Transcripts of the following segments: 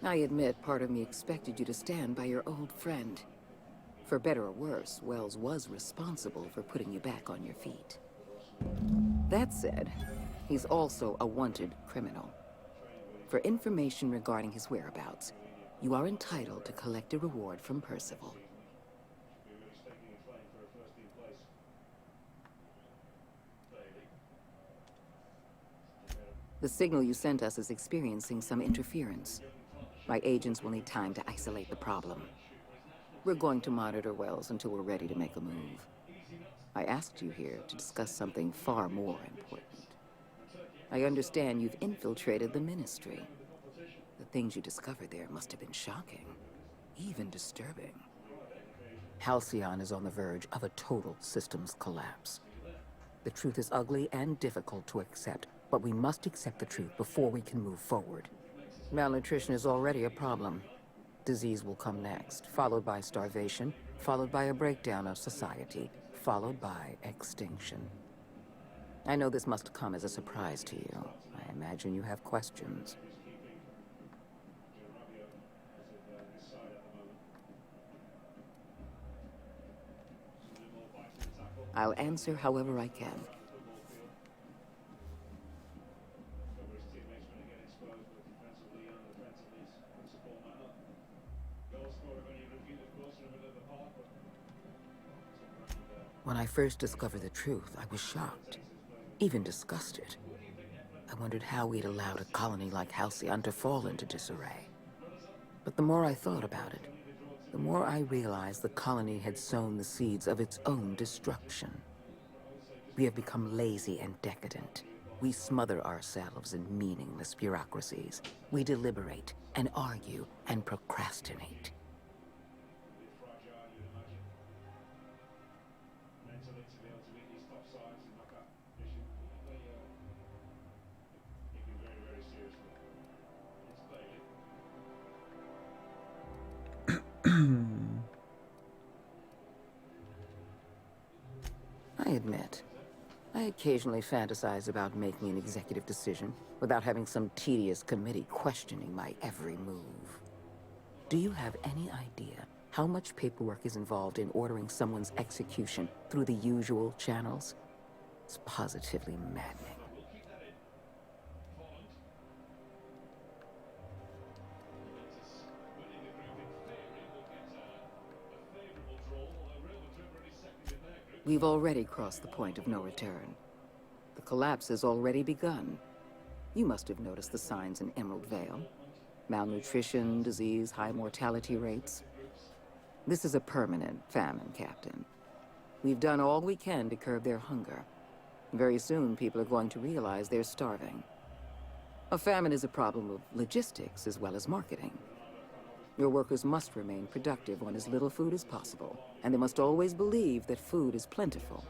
I admit part of me expected you to stand by your old friend. For better or worse, Wells was responsible for putting you back on your feet. That said, he's also a wanted criminal. For information regarding his whereabouts, you are entitled to collect a reward from Percival. The signal you sent us is experiencing some interference. My agents will need time to isolate the problem. We're going to monitor Wells until we're ready to make a move. I asked you here to discuss something far more important. I understand you've infiltrated the Ministry. The things you discovered there must have been shocking, even disturbing. Halcyon is on the verge of a total systems collapse. The truth is ugly and difficult to accept, but we must accept the truth before we can move forward. Malnutrition is already a problem. Disease will come next, followed by starvation, followed by a breakdown of society, followed by extinction. I know this must come as a surprise to you. I imagine you have questions. I'll answer however I can. When I first discovered the truth, I was shocked, even disgusted. I wondered how we'd allowed a colony like Halcyon to fall into disarray. But the more I thought about it, the more I realized the colony had sown the seeds of its own destruction. We have become lazy and decadent. We smother ourselves in meaningless bureaucracies. We deliberate and argue and procrastinate. I admit, I occasionally fantasize about making an executive decision without having some tedious committee questioning my every move. Do you have any idea how much paperwork is involved in ordering someone's execution through the usual channels? It's positively maddening. We've already crossed the point of no return. The collapse has already begun. You must have noticed the signs in Emerald Vale. Malnutrition, disease, high mortality rates. This is a permanent famine, Captain. We've done all we can to curb their hunger. Very soon, people are going to realize they're starving. A famine is a problem of logistics as well as marketing. Your workers must remain productive on as little food as possible, and they must always believe that food is plentiful.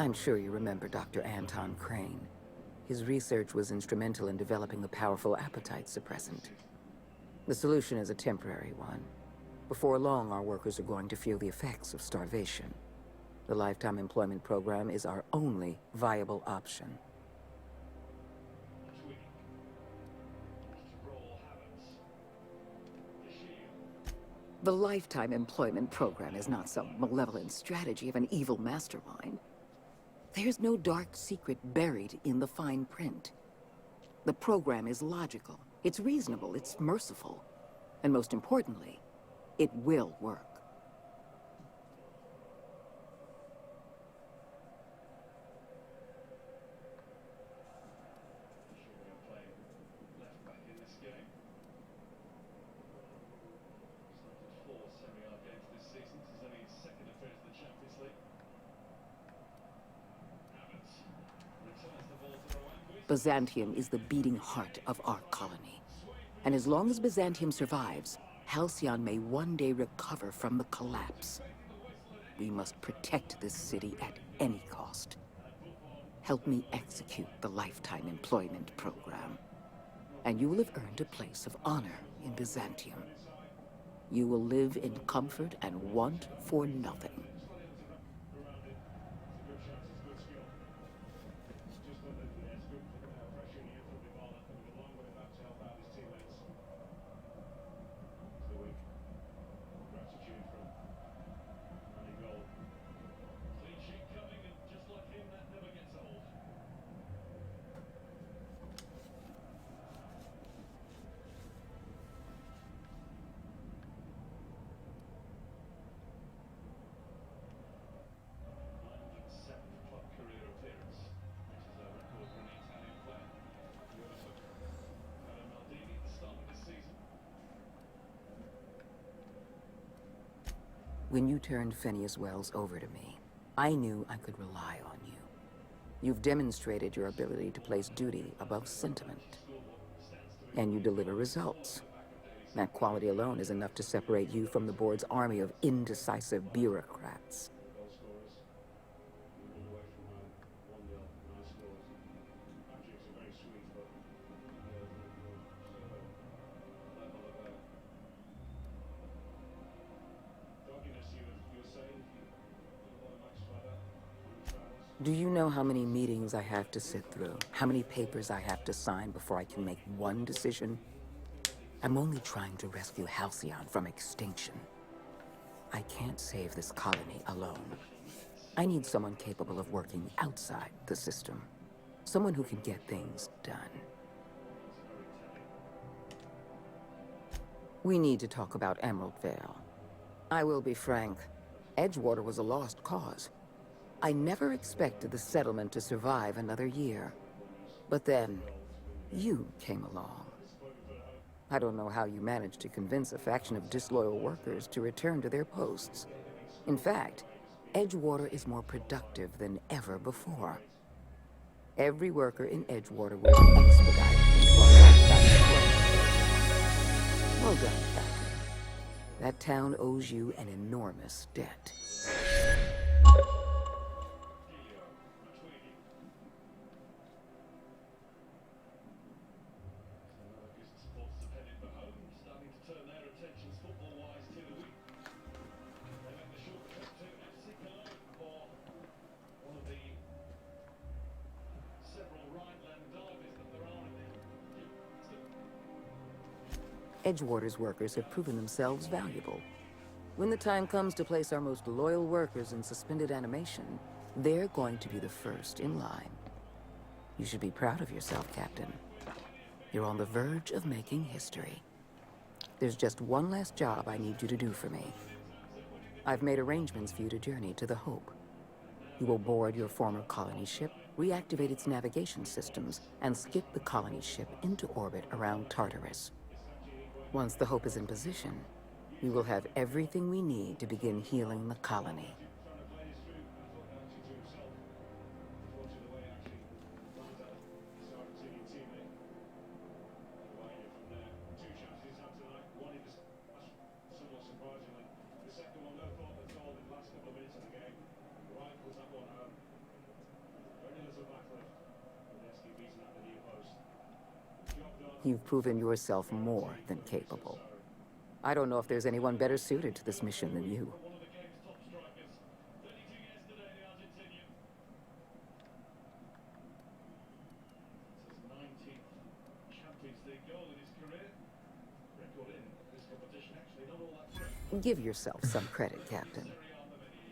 I'm sure you remember Dr. Anton Crane. His research was instrumental in developing a powerful appetite suppressant. The solution is a temporary one. Before long, our workers are going to feel the effects of starvation. The Lifetime Employment Program is our only viable option. The Lifetime Employment Program is not some malevolent strategy of an evil mastermind. There's no dark secret buried in the fine print. The program is logical, it's reasonable, it's merciful, and most importantly, it will work. Byzantium is the beating heart of our colony. And as long as Byzantium survives, Halcyon may one day recover from the collapse. we must protect this city at any cost. Help me execute the lifetime employment program, and you will have earned a place of honor in Byzantium. You will live in comfort and want for nothing. When you turned Phineas Wells over to me, I knew I could rely on you. You've demonstrated your ability to place duty above sentiment. And you deliver results. That quality alone is enough to separate you from the board's army of indecisive bureaucrats. Do you know how many meetings I have to sit through? How many papers I have to sign before I can make one decision? I'm only trying to rescue Halcyon from extinction. I can't save this colony alone. I need someone capable of working outside the system. Someone who can get things done. We need to talk about Emerald Vale. I will be frank. Edgewater was a lost cause. I never expected the settlement to survive another year. But then, you came along. I don't know how you managed to convince a faction of disloyal workers to return to their posts. In fact, Edgewater is more productive than ever before. Every worker in Edgewater will be expedited into our lifetime employment. Well done, Captain. That town owes you an enormous debt. Edgewater's workers have proven themselves valuable. When the time comes to place our most loyal workers in suspended animation, they're going to be the first in line. You should be proud of yourself, Captain. You're on the verge of making history. There's just one last job I need you to do for me. I've made arrangements for you to journey to the Hope. You will board your former colony ship, reactivate its navigation systems, and skip the colony ship into orbit around Tartarus. Once the Hope is in position, we will have everything we need to begin healing the colony. You've proven yourself more than capable. I don't know if there's anyone better suited to this mission than you. Give yourself some credit, Captain.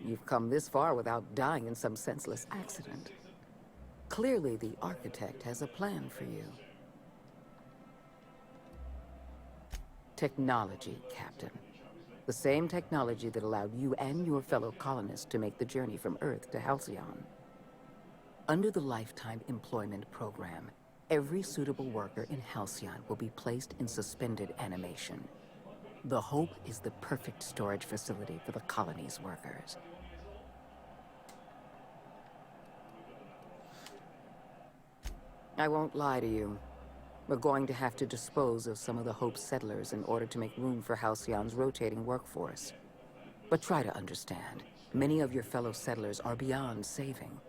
You've come this far without dying in some senseless accident. Clearly, the Architect has a plan for you. Technology, Captain. The same technology that allowed you and your fellow colonists to make the journey from Earth to Halcyon. Under the Lifetime Employment Program, every suitable worker in Halcyon will be placed in suspended animation. The Hope is the perfect storage facility for the colony's workers. I won't lie to you. We're going to have to dispose of some of the Hope settlers in order to make room for Halcyon's rotating workforce. But try to understand. Many of your fellow settlers are beyond saving.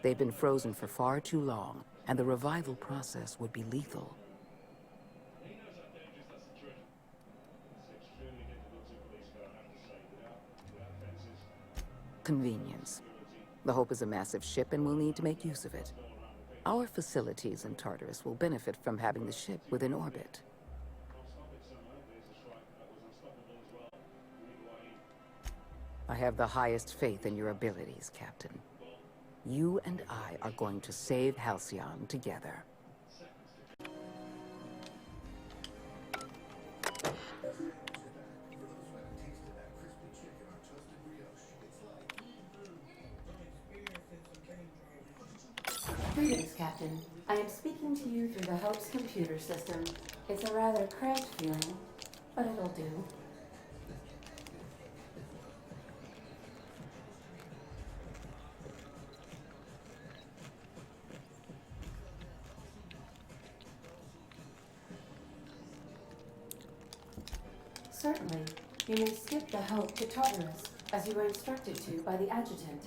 They've been frozen for far too long, and the revival process would be lethal. Convenience. The Hope is a massive ship, and we'll need to make use of it. Our facilities in Tartarus will benefit from having the ship within orbit. I have the highest faith in your abilities, Captain. You and I are going to save Halcyon together. Greetings, Captain. I am speaking to you through the Hope's computer system. It's a rather cramped feeling, but it'll do. Certainly. You may skip the Hope to Tartarus, as you were instructed to by the adjutant.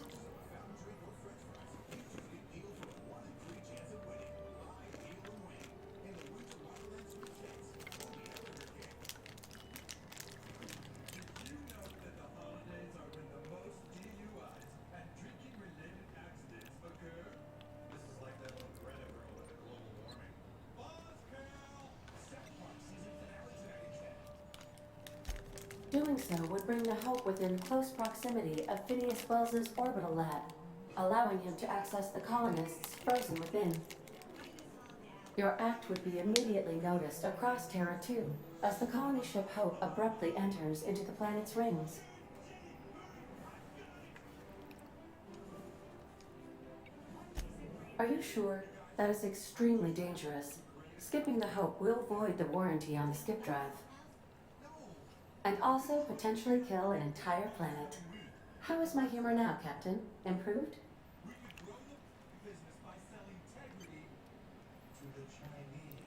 Doing so would bring the Hope within close proximity of Phineas Wells's orbital lab, allowing him to access the colonists frozen within. Your act would be immediately noticed across Terra 2, as the colony ship Hope abruptly enters into the planet's rings. Are you sure? That is extremely dangerous. Skipping the Hope will void the warranty on the skip drive. And also potentially kill an entire planet. How is my humor now, Captain? Improved?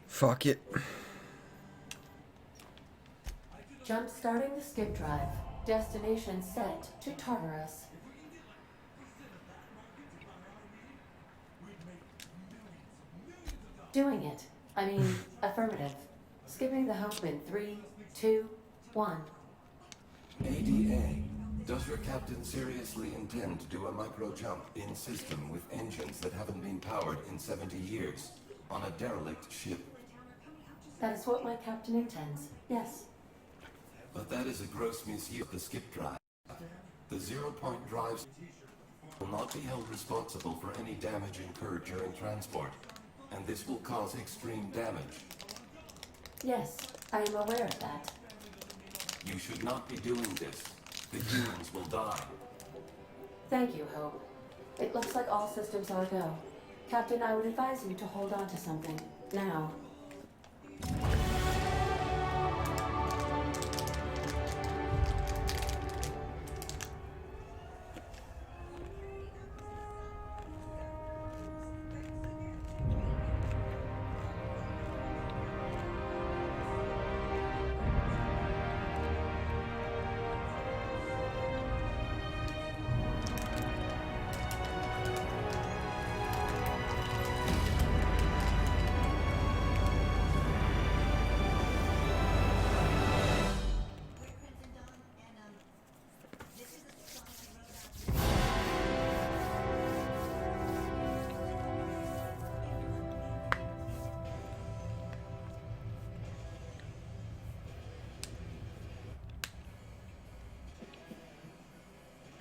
Fuck it. Jump starting the skip drive. Destination set to Tartarus. Doing it. I mean, affirmative. Skipping the Hope in 3, 2, 1. ADA, does your captain seriously intend to do a micro jump in system with engines that haven't been powered in 70 years on a derelict ship? That is what my captain intends, yes. But that is a gross misuse of the skip drive. The zero-point drives will not be held responsible for any damage incurred during transport, and this will cause extreme damage. Yes, I am aware of that. You should not be doing this. The humans will die. Thank you, Hope. It looks like all systems are go. Captain, I would advise you to hold on to something. Now.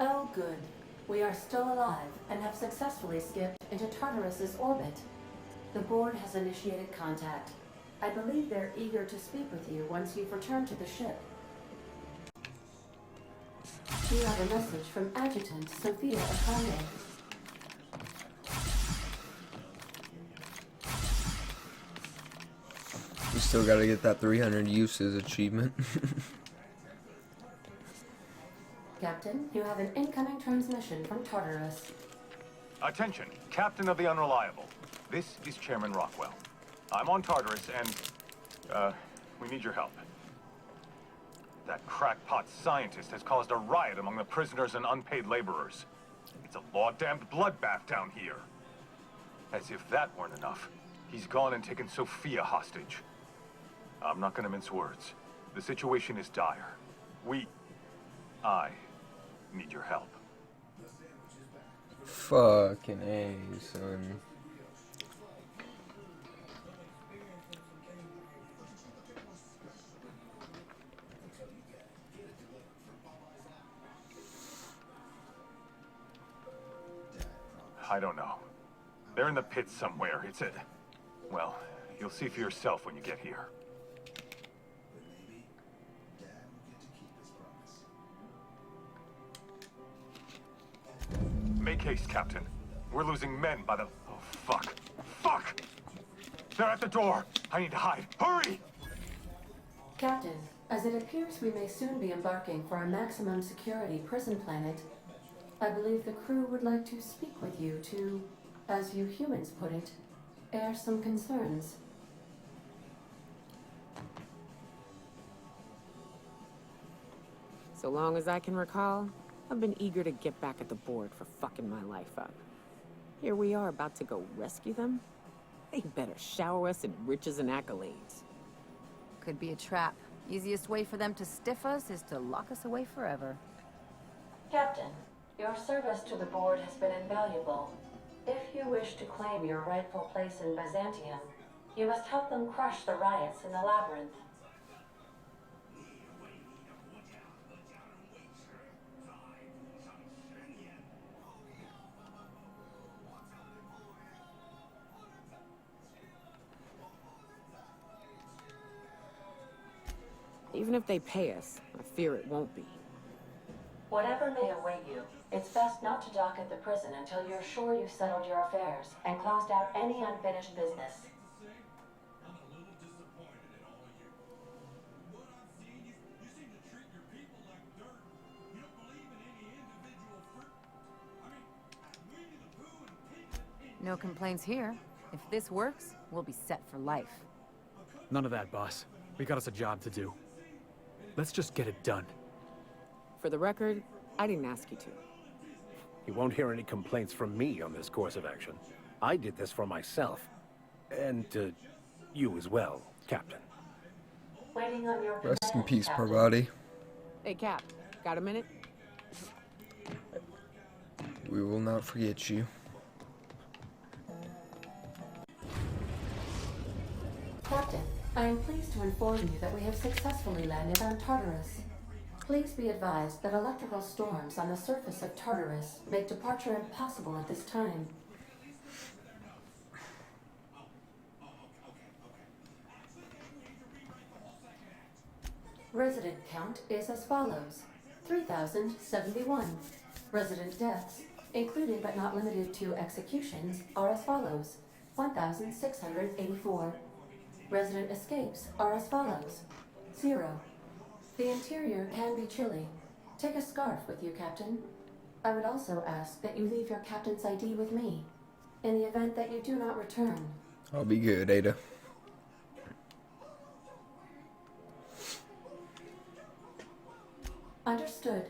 Oh, good. We are still alive and have successfully skipped into Tartarus's orbit. The board has initiated contact. I believe they're eager to speak with you once you've returned to the ship. You have a message from Adjutant Sophia Akande. We still gotta get that 300 uses achievement. Captain, you have an incoming transmission from Tartarus. Attention, Captain of the Unreliable. This is Chairman Rockwell. I'm on Tartarus and, we need your help. That crackpot scientist has caused a riot among the prisoners and unpaid laborers. It's a law-damned bloodbath down here. As if that weren't enough, he's gone and taken Sophia hostage. I'm not gonna mince words. The situation is dire. I need your help. Fucking A, son. I don't know. They're in the pits somewhere. It's it. Well, you'll see for yourself when you get here. Make haste, Captain. We're losing men by the... Oh, fuck. Fuck! They're at the door. I need to hide. Hurry! Captain, as it appears we may soon be embarking for a maximum security prison planet, I believe the crew would like to speak with you to, as you humans put it, air some concerns. So long as I can recall, I've been eager to get back at the board for fucking my life up. Here we are about to go rescue them? They better shower us in riches and accolades. Could be a trap. Easiest way for them to stiff us is to lock us away forever. Captain, your service to the board has been invaluable. If you wish to claim your rightful place in Byzantium, you must help them crush the riots in the labyrinth. Even if they pay us, I fear it won't be. Whatever may await you, it's best not to dock at the prison until you're sure you've settled your affairs and closed out any unfinished business. No complaints here. If this works, we'll be set for life. None of that, boss. We got us a job to do. Let's just get it done. For the record, I didn't ask you to. You won't hear any complaints from me on this course of action. I did this for myself. And, you as well, Captain. Waiting on your Rest in command, peace, Captain. Parvati. Hey, Cap, got a minute? We will not forget you. Captain, I am pleased to inform you that we have successfully landed on Tartarus. Please be advised that electrical storms on the surface of Tartarus make departure impossible at this time. Resident count is as follows: 3,071. Resident deaths, including but not limited to executions, are as follows: 1,684. Resident escapes are as follows: 0. The interior can be chilly. Take a scarf with you, Captain. I would also ask that you leave your captain's ID with me, in the event that you do not return. I'll be good, Ada. Understood.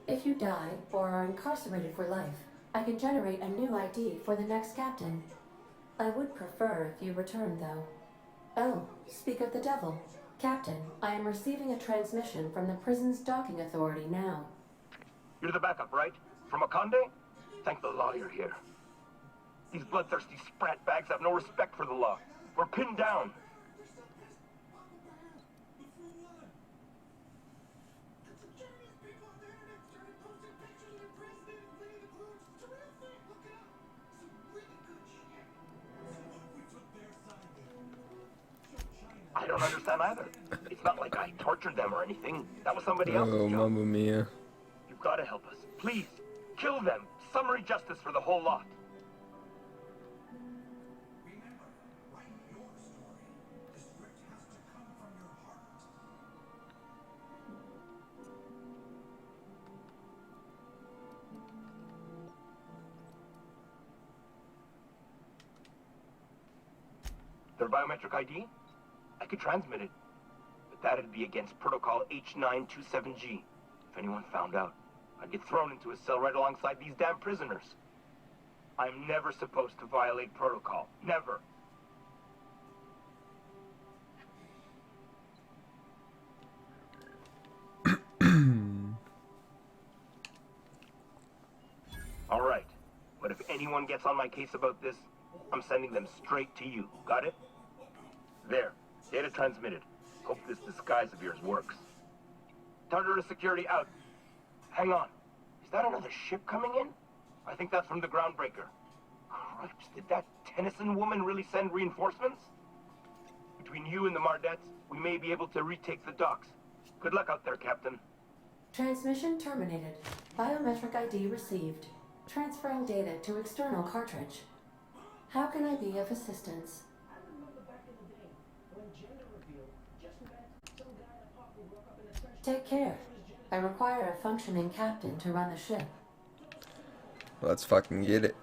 If you die or are incarcerated for life, I can generate a new ID for the next captain. I would prefer if you return, though. Oh, speak of the devil. Captain, I am receiving a transmission from the prison's docking authority now. You're the backup, right? From Akande? Thank the law you're here. These bloodthirsty sprat bags have no respect for the law. We're pinned down. I don't understand either. It's not like I tortured them or anything. That was somebody else's Oh, job. Mamma Mia. You've got to help us. Please, kill them. Summary justice for the whole lot. Their biometric ID? I could transmit it. But That'd be against Protocol H927G. If anyone found out, I'd get thrown into a cell right alongside these damn prisoners. I'm never supposed to violate protocol. Never. All right. But if anyone gets on my case about this, I'm sending them straight to you. Got it? There. Data transmitted. Hope this disguise of yours works. Tartarus security out. Hang on. Is that another ship coming in? I think that's from the groundbreaker. Cripes, did that Tennyson woman really send reinforcements? Between you and the Mardettes, we may be able to retake the docks. Good luck out there, Captain. Transmission terminated. Biometric ID received. Transferring data to external cartridge. How can I be of assistance? Take care. I require a functioning captain to run the ship. Let's fucking get it.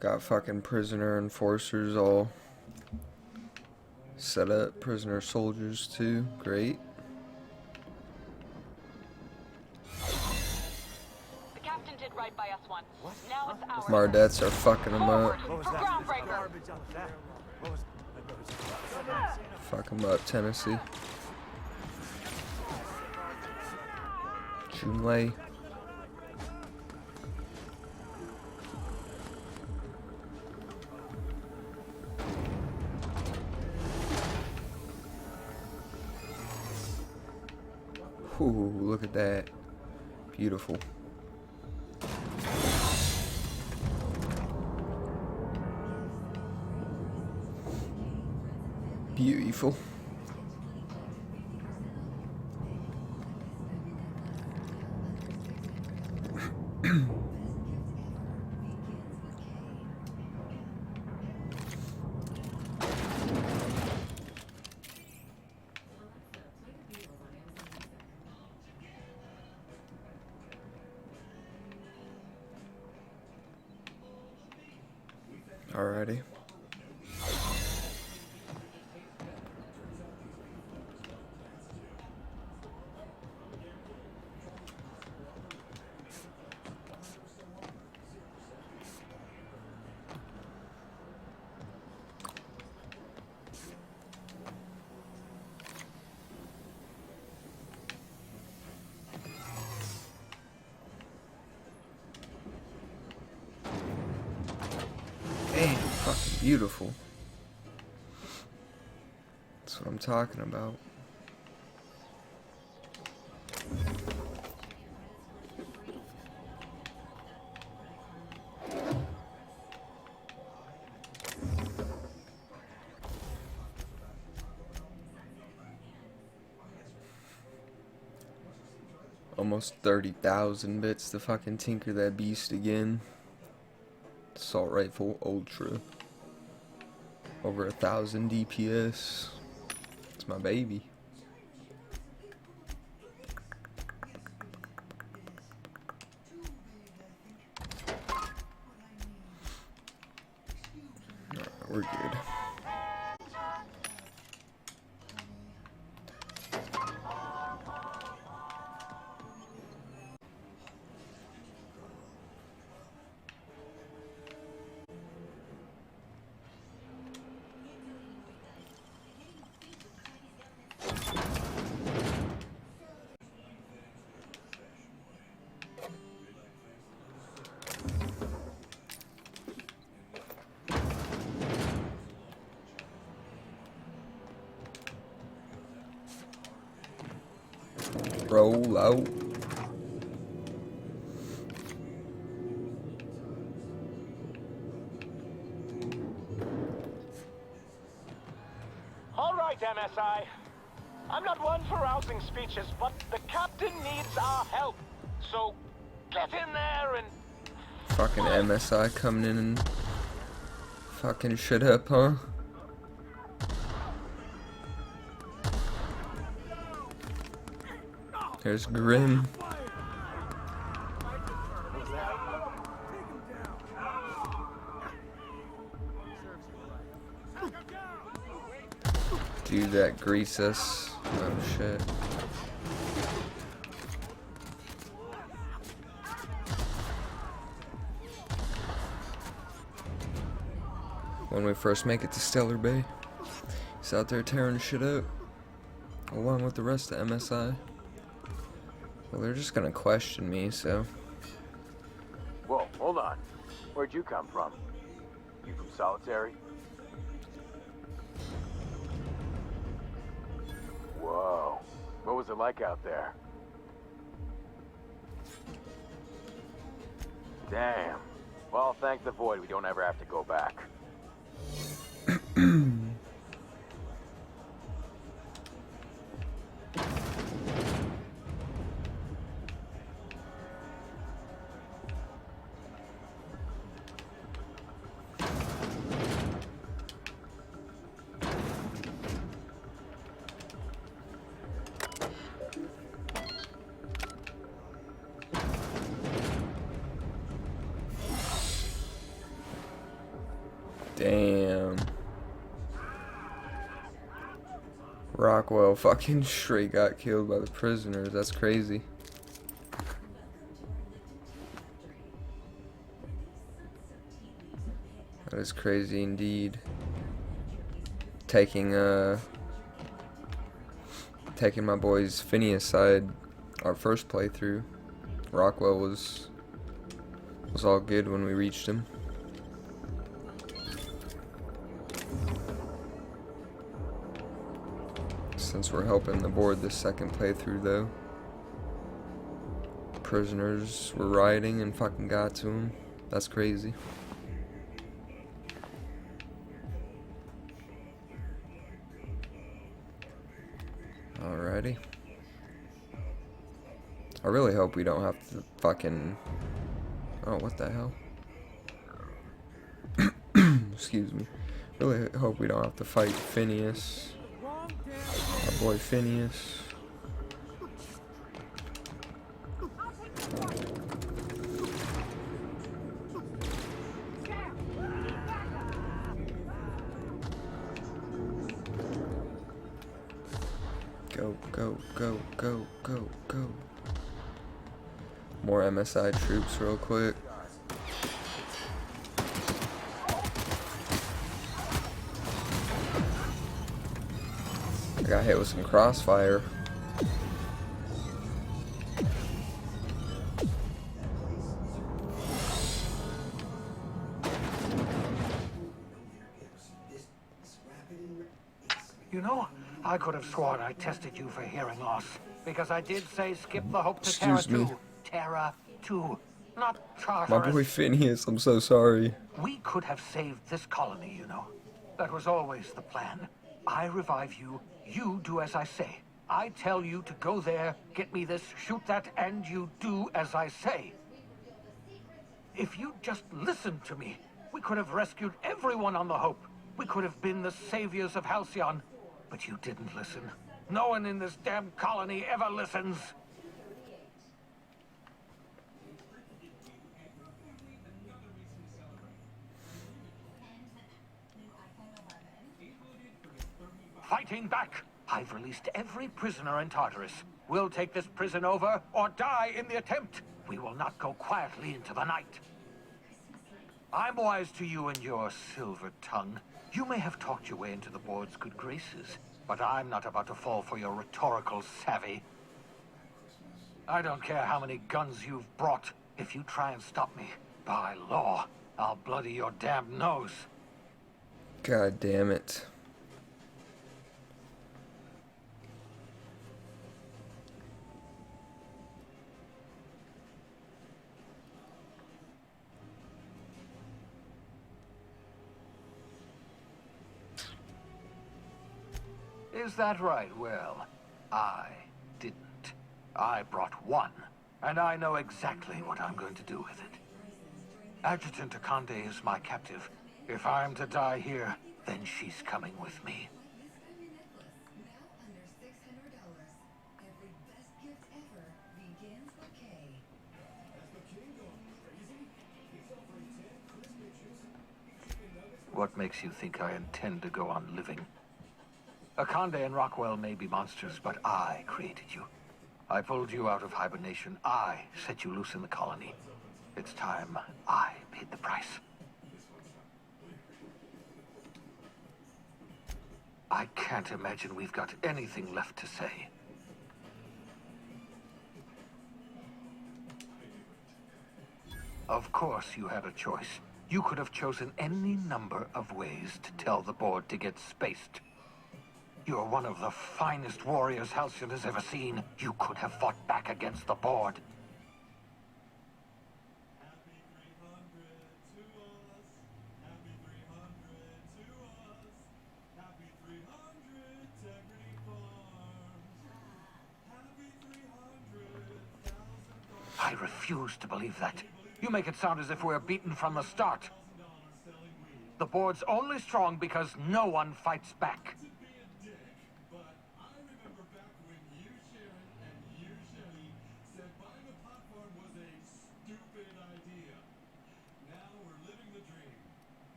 Got fucking prisoner enforcers all set up. Prisoner soldiers too. Great. The captain did right by us once. Now it's ours. Mardettes are fucking them up. Forward for groundbreaker. Fuck them up, Tennessee. Junlei. Ooh, look at that. Beautiful. Beautiful. Alrighty. Damn, fucking beautiful. That's what I'm talking about. Almost 30,000 bits to fucking tinker that beast again. Assault rifle ultra. Over 1,000 DPS. It's my baby. Alright, we're good. Roll out. All right, MSI. I'm not one for rousing speeches, but the captain needs our help. So, get in there and... Fucking MSI coming in and fucking shit up, huh? There's Grim. Dude that grease us. Oh shit. When we first make it to Stellar Bay, he's out there tearing shit up, along with the rest of MSI. Well, they're just gonna question me, so. Whoa, hold on. Where'd you come from? You from Solitary? Whoa. What was it like out there? Damn. Well, thank the Void we don't ever have to go back. Damn. Rockwell fucking straight got killed by the prisoners. That's crazy. That is crazy indeed. Taking my boy's Phineas side, our first playthrough. Rockwell was all good when we reached him. Since we're helping the board this second playthrough though. Prisoners were rioting and fucking got to him. That's crazy. Alrighty. I really hope we don't have to fucking... Oh, what the hell? Excuse me. Really hope we don't have to fight Phineas. Our boy Phineas. Go, go, go, go, go, go. More MSI troops real quick. I got hit with some crossfire. You know, I could have sworn I tested you for hearing loss. Because I did say skip the Hope to Terra 2. Terra 2, not Tartarus. My boy Phineas, I'm so sorry. We could have saved this colony, you know. That was always the plan. I revive you, you do as I say. I tell you to go there, get me this, shoot that, and you do as I say. If you just listened to me, we could have rescued everyone on the Hope. We could have been the saviors of Halcyon. But you didn't listen. No one in this damn colony ever listens. Fighting back! I've released every prisoner in Tartarus. We'll take this prison over, or die in the attempt. We will not go quietly into the night. I'm wise to you and your silver tongue. You may have talked your way into the board's good graces, but I'm not about to fall for your rhetorical savvy. I don't care how many guns you've brought. If you try and stop me, by law, I'll bloody your damn nose. God damn it. Is that right? Well, I didn't. I brought one, and I know exactly what I'm going to do with it. Adjutant Akande is my captive. If I'm to die here, then she's coming with me. What makes you think I intend to go on living? Akande and Rockwell may be monsters, but I created you. I pulled you out of hibernation. I set you loose in the colony. It's time I paid the price. I can't imagine we've got anything left to say. Of course you had a choice. You could have chosen any number of ways to tell the board to get spaced. You're one of the finest warriors Halcyon has ever seen. You could have fought back against the board. I refuse to believe that. You make it sound as if we're beaten from the start. The board's only strong because no one fights back.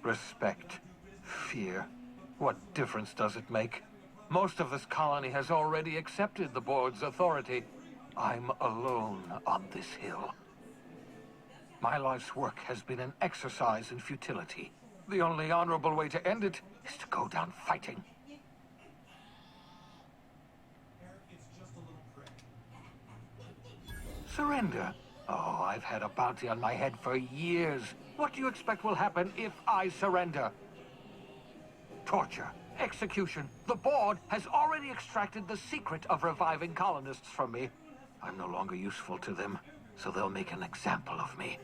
Respect. Fear. What difference does it make? Most of this colony has already accepted the board's authority. I'm alone on this hill. My life's work has been an exercise in futility. The only honorable way to end it is to go down fighting. Surrender? Oh, I've had a bounty on my head for years. What do you expect will happen if I surrender? Torture, execution. The board has already extracted the secret of reviving colonists from me. I'm no longer useful to them, so they'll make an example of me.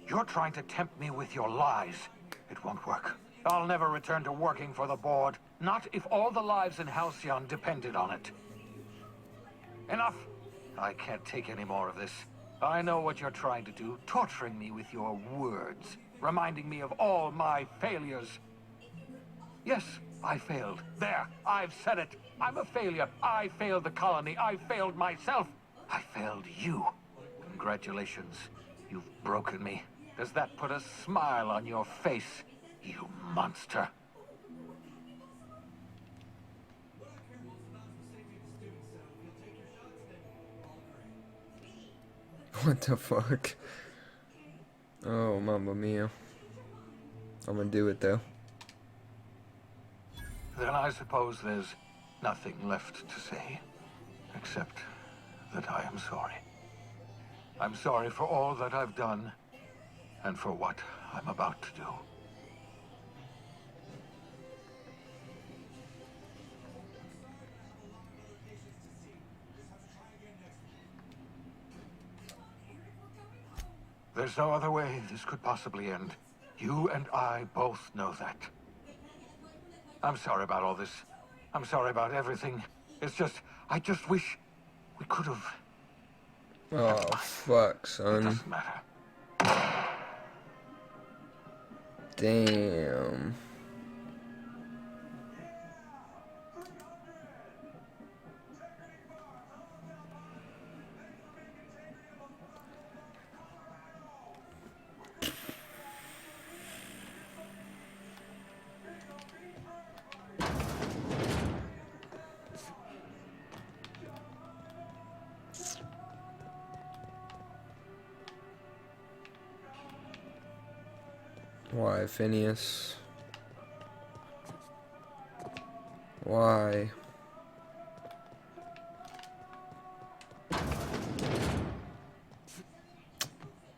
You're trying to tempt me with your lies. It won't work. I'll never return to working for the board. Not if all the lives in Halcyon depended on it. Enough! I can't take any more of this. I know what you're trying to do, torturing me with your words, reminding me of all my failures. Yes, I failed. There, I've said it. I'm a failure. I failed the colony. I failed myself. I failed you. Congratulations. You've broken me. Does that put a smile on your face, you monster? What the fuck? Oh, mamma mia. I'm gonna do it though. Then I suppose there's nothing left to say, except that I am sorry. I'm sorry for all that I've done, and for what I'm about to do. There's no other way this could possibly end. You and I both know that. I'm sorry about all this. I'm sorry about everything. It's just, I just wish we could have... Oh, fuck, son. It doesn't matter. Damn. Why, Phineas? Why?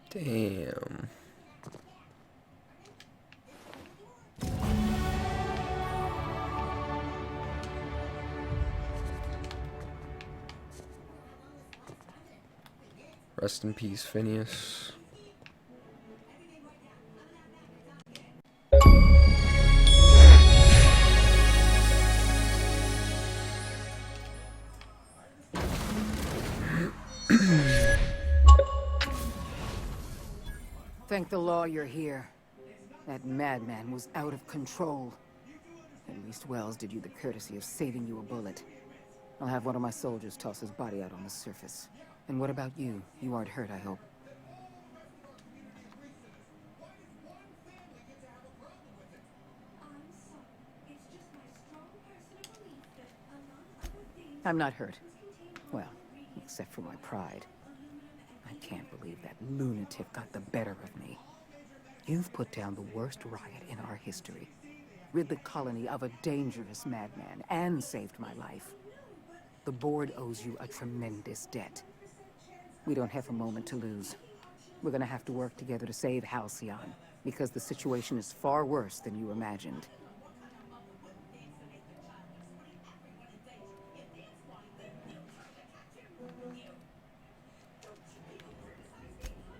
Damn. Rest in peace, Phineas. Thank the law you're here. That madman was out of control. At least Wells did you the courtesy of saving you a bullet. I'll have one of my soldiers toss his body out on the surface. And what about you? You aren't hurt, I hope. I'm not hurt. Well, except for my pride. I can't believe that lunatic got the better of me. You've put down the worst riot in our history, rid the colony of a dangerous madman, and saved my life. The board owes you a tremendous debt. We don't have a moment to lose. We're gonna have to work together to save Halcyon, because the situation is far worse than you imagined.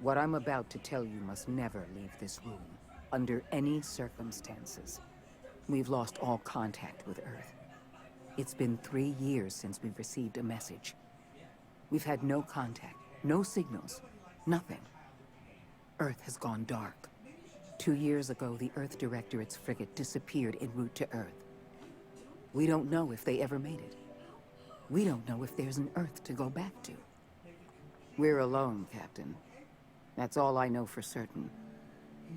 What I'm about to tell you must never leave this room, under any circumstances. We've lost all contact with Earth. It's been 3 years since we've received a message. We've had no contact, no signals, nothing. Earth has gone dark. 2 years ago, the Earth Directorate's frigate disappeared en route to Earth. We don't know if they ever made it. We don't know if there's an Earth to go back to. We're alone, Captain. That's all I know for certain.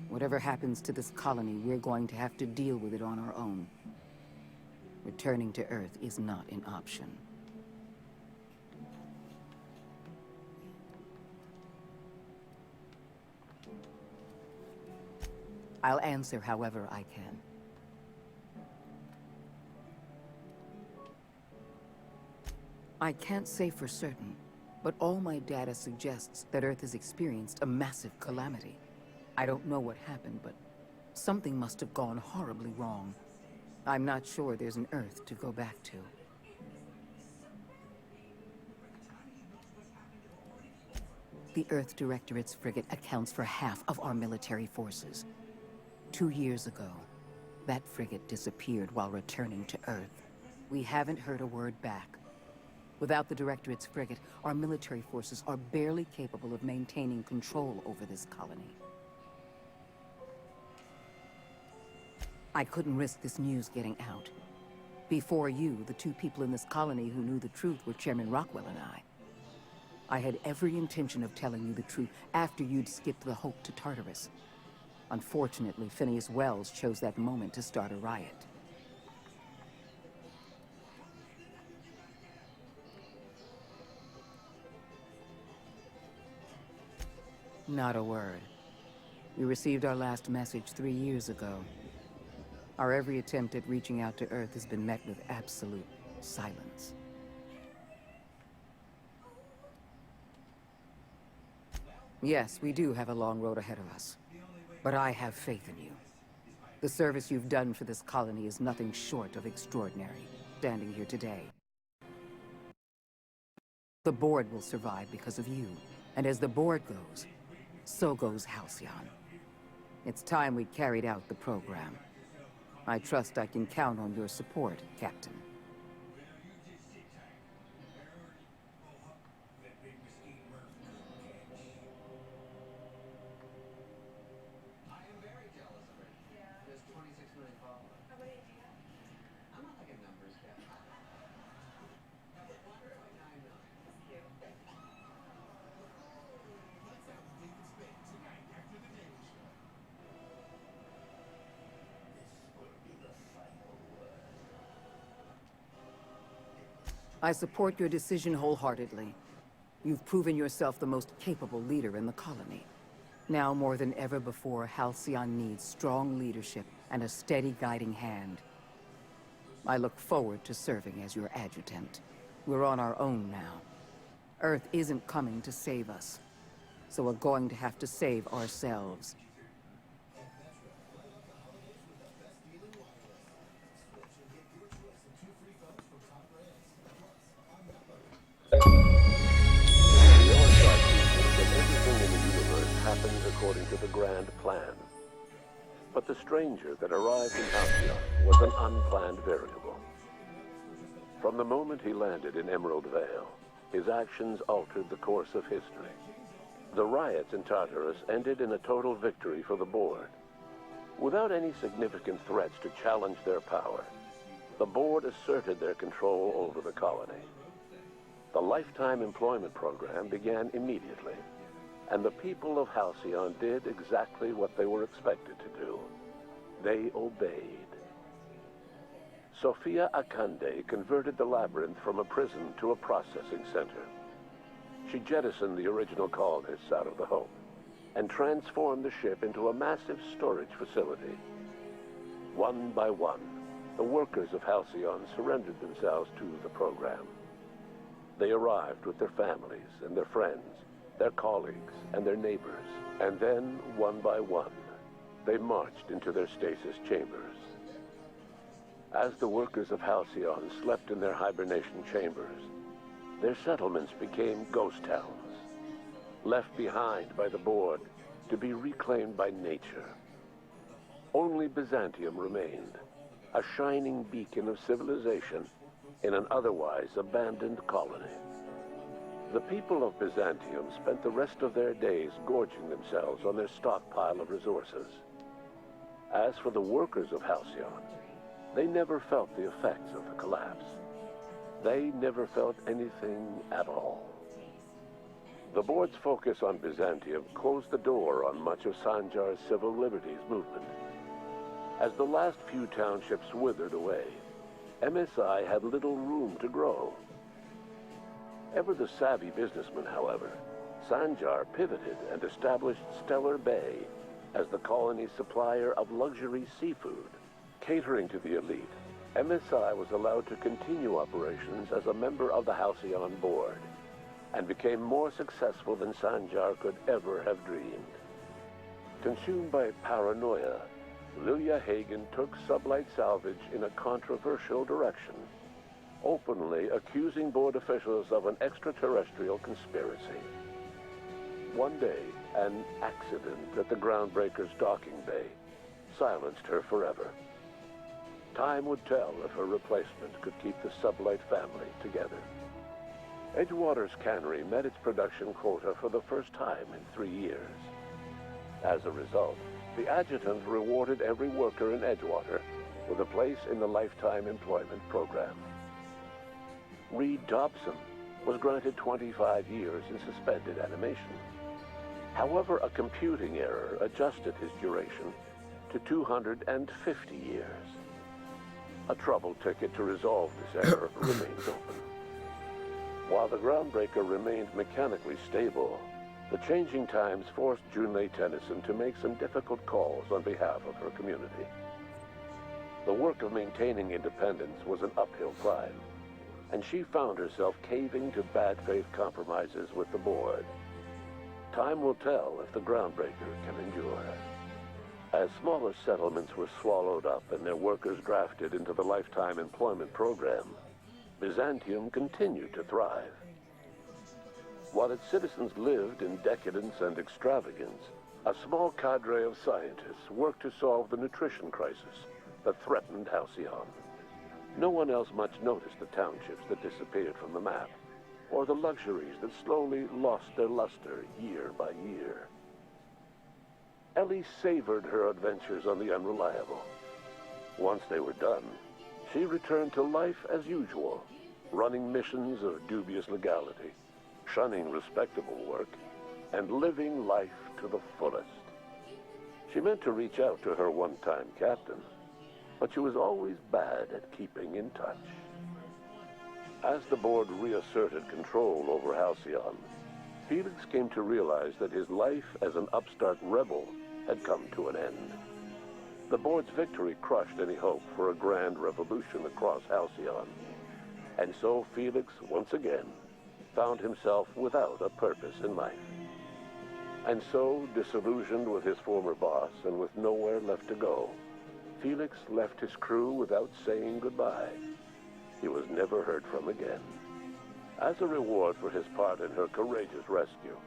Whatever happens to this colony, we're going to have to deal with it on our own. Returning to Earth is not an option. I'll answer however I can. I can't say for certain, but all my data suggests that Earth has experienced a massive calamity. I don't know what happened, but something must have gone horribly wrong. I'm not sure there's an Earth to go back to. The Earth Directorate's frigate accounts for half of our military forces. 2 years ago, that frigate disappeared while returning to Earth. We haven't heard a word back. Without the Directorate's frigate, our military forces are barely capable of maintaining control over this colony. I couldn't risk this news getting out. Before you, the 2 people in this colony who knew the truth were Chairman Rockwell and I. I had every intention of telling you the truth after you'd skipped the Hope to Tartarus. Unfortunately, Phineas Wells chose that moment to start a riot. Not a word. We received our last message 3 years ago. Our every attempt at reaching out to Earth has been met with absolute silence. Yes, we do have a long road ahead of us. But I have faith in you. The service you've done for this colony is nothing short of extraordinary, standing here today. The board will survive because of you. And as the board goes, so goes Halcyon. It's time we carried out the program. I trust I can count on your support, Captain. I support your decision wholeheartedly. You've proven yourself the most capable leader in the colony. Now more than ever before, Halcyon needs strong leadership and a steady guiding hand. I look forward to serving as your adjutant. We're on our own now. Earth isn't coming to save us, so we're going to have to save ourselves. according to the grand plan. But the stranger that arrived in Halcyon was an unplanned variable. From the moment he landed in Emerald Vale, his actions altered the course of history. The riots in Tartarus ended in a total victory for the board. Without any significant threats to challenge their power, the board asserted their control over the colony. The lifetime employment program began immediately, and the people of Halcyon did exactly what they were expected to do. They obeyed. Sophia Akande converted the labyrinth from a prison to a processing center. She jettisoned the original colonists out of the Hope and transformed the ship into a massive storage facility. One by one, the workers of Halcyon surrendered themselves to the program. They arrived with their families and their friends, their colleagues and their neighbors, and then, one by one, they marched into their stasis chambers. As the workers of Halcyon slept in their hibernation chambers, their settlements became ghost towns, left behind by the board to be reclaimed by nature. Only Byzantium remained, a shining beacon of civilization in an otherwise abandoned colony. The people of Byzantium spent the rest of their days gorging themselves on their stockpile of resources. As for the workers of Halcyon, they never felt the effects of the collapse. They never felt anything at all. The board's focus on Byzantium closed the door on much of Sanjar's civil liberties movement. As the last few townships withered away, MSI had little room to grow. Ever the savvy businessman, however, Sanjar pivoted and established Stellar Bay as the colony's supplier of luxury seafood. Catering to the elite, MSI was allowed to continue operations as a member of the Halcyon board and became more successful than Sanjar could ever have dreamed. Consumed by paranoia, Lilia Hagen took sublight salvage in a controversial direction, openly accusing board officials of an extraterrestrial conspiracy. One day, an accident at the Groundbreaker's docking bay silenced her forever. Time would tell if her replacement could keep the sublight family together. Edgewater's cannery met its production quota for the first time in 3 years. As a result, the adjutant rewarded every worker in Edgewater with a place in the lifetime employment program. Reed Dobson was granted 25 years in suspended animation. However, a computing error adjusted his duration to 250 years. A trouble ticket to resolve this error remains open. While the Groundbreaker remained mechanically stable, the changing times forced Junlei Tennyson to make some difficult calls on behalf of her community. The work of maintaining independence was an uphill climb, and she found herself caving to bad faith compromises with the board. Time will tell if the Groundbreaker can endure. As smaller settlements were swallowed up and their workers drafted into the lifetime employment program, Byzantium continued to thrive. While its citizens lived in decadence and extravagance, a small cadre of scientists worked to solve the nutrition crisis that threatened Halcyon. No one else much noticed the townships that disappeared from the map, or the luxuries that slowly lost their luster year by year. Ellie savored her adventures on the Unreliable. Once they were done, she returned to life as usual, running missions of dubious legality, shunning respectable work, and living life to the fullest. She meant to reach out to her one-time captain, but she was always bad at keeping in touch. As the board reasserted control over Halcyon, Felix came to realize that his life as an upstart rebel had come to an end. The board's victory crushed any hope for a grand revolution across Halcyon. And so Felix, once again, found himself without a purpose in life. And so, disillusioned with his former boss and with nowhere left to go, Felix left his crew without saying goodbye. He was never heard from again. As a reward for his part in her courageous rescue,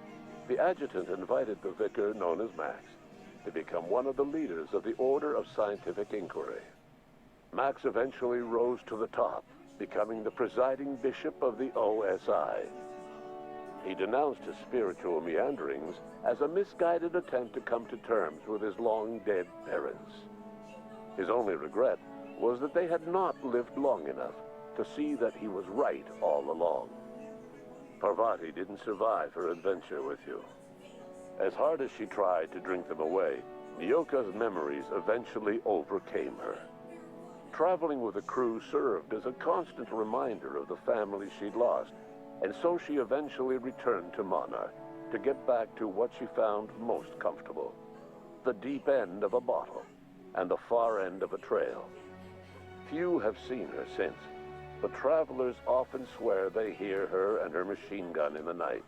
the adjutant invited the vicar, known as Max, to become one of the leaders of the Order of Scientific Inquiry. Max eventually rose to the top, becoming the presiding bishop of the OSI. He denounced his spiritual meanderings as a misguided attempt to come to terms with his long-dead parents. His only regret was that they had not lived long enough to see that he was right all along. Parvati didn't survive her adventure with you. As hard as she tried to drink them away, Nyoka's memories eventually overcame her. Traveling with the crew served as a constant reminder of the family she'd lost, and so she eventually returned to Monarch to get back to what she found most comfortable: the deep end of a bottle and the far end of a trail. Few have seen her since, but travelers often swear they hear her and her machine gun in the night,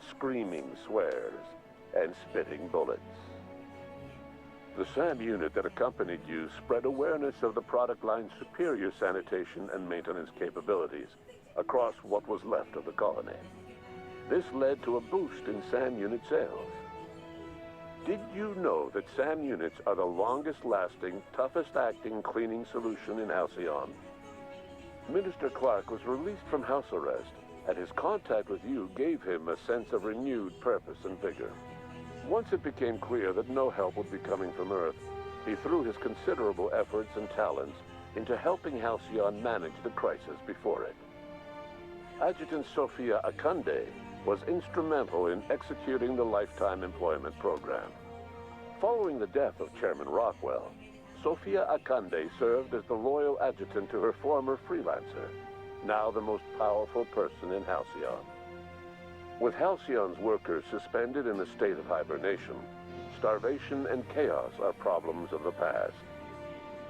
screaming swears and spitting bullets. The SAM unit that accompanied you spread awareness of the product line's superior sanitation and maintenance capabilities across what was left of the colony. This led to a boost in SAM unit sales. Did you know that SAM units are the longest-lasting, toughest-acting cleaning solution in Halcyon? Minister Clark was released from house arrest, and his contact with you gave him a sense of renewed purpose and vigor. Once it became clear that no help would be coming from Earth, he threw his considerable efforts and talents into helping Halcyon manage the crisis before it. Adjutant Sophia Akande was instrumental in executing the Lifetime Employment Program. Following the death of Chairman Rockwell, Sophia Akande served as the loyal adjutant to her former freelancer, now the most powerful person in Halcyon. With Halcyon's workers suspended in a state of hibernation, starvation and chaos are problems of the past.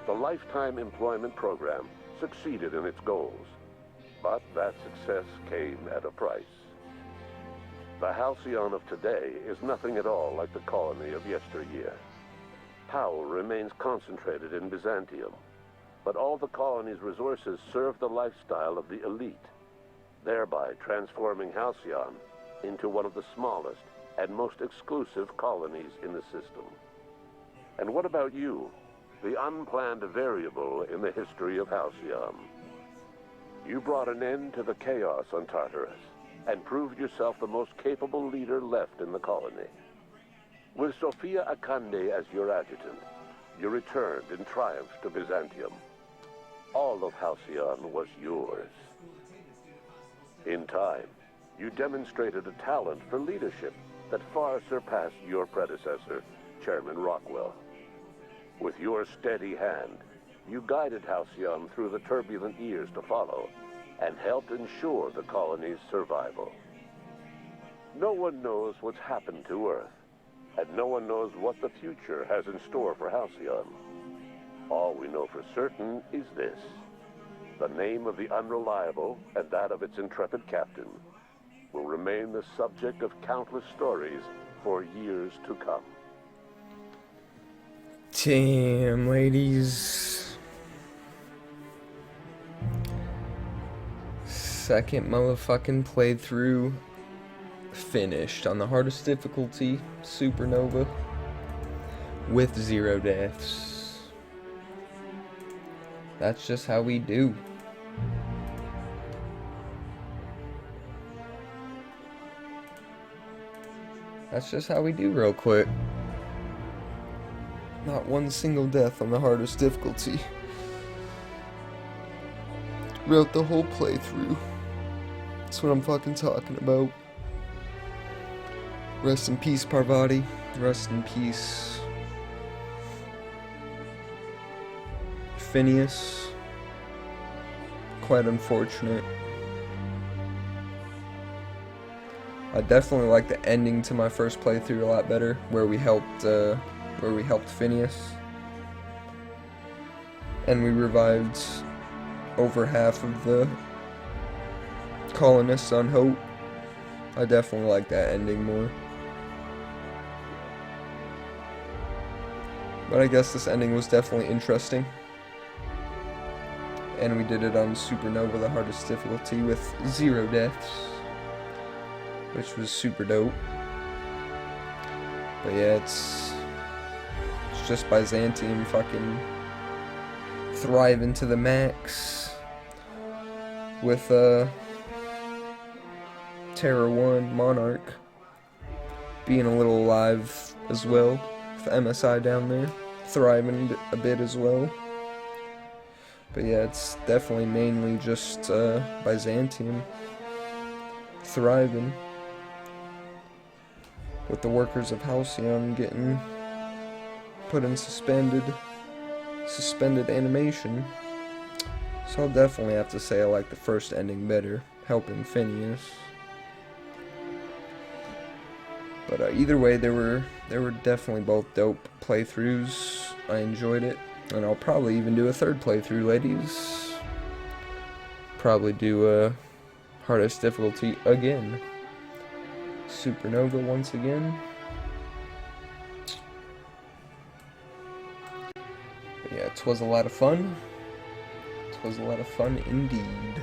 The Lifetime Employment Program succeeded in its goals, but that success came at a price. The Halcyon of today is nothing at all like the colony of yesteryear. Power remains concentrated in Byzantium, but all the colony's resources serve the lifestyle of the elite, thereby transforming Halcyon into one of the smallest and most exclusive colonies in the system. And what about you, the unplanned variable in the history of Halcyon? You brought an end to the chaos on Tartarus and proved yourself the most capable leader left in the colony. With Sophia Akande as your adjutant, you returned in triumph to Byzantium. All of Halcyon was yours. In time, you demonstrated a talent for leadership that far surpassed your predecessor, Chairman Rockwell. With your steady hand, you guided Halcyon through the turbulent years to follow and helped ensure the colony's survival. No one knows what's happened to Earth, and no one knows what the future has in store for Halcyon. All we know for certain is this: the name of the Unreliable and that of its intrepid captain will remain the subject of countless stories for years to come. Damn, ladies. Second motherfucking playthrough finished on the hardest difficulty, Supernova, with 0 deaths. That's just how we do. That's just how we do real quick. Not one single death on the hardest difficulty. Wrote the whole playthrough. That's what I'm fucking talking about. Rest in peace, Parvati. Rest in peace, Phineas. Quite unfortunate. I definitely like the ending to my first playthrough a lot better, where we helped Phineas, and we revived over half of the colonists on Hope. I definitely like that ending more. But I guess this ending was definitely interesting. And we did it on Supernova, the hardest difficulty, with 0 deaths, which was super dope. But yeah, it's just Byzantium fucking thriving to the max with Terra 1 Monarch being a little alive as well, with MSI down there thriving a bit as well. But yeah, it's definitely mainly just Byzantium thriving, with the workers of Halcyon getting put in suspended animation. So I'll definitely have to say I like the first ending better, helping Phineas. But either way, they were definitely both dope playthroughs. I enjoyed it, and I'll probably even do a third playthrough, ladies. Probably do hardest difficulty again. Supernova once again. But yeah, it was a lot of fun. It was a lot of fun indeed.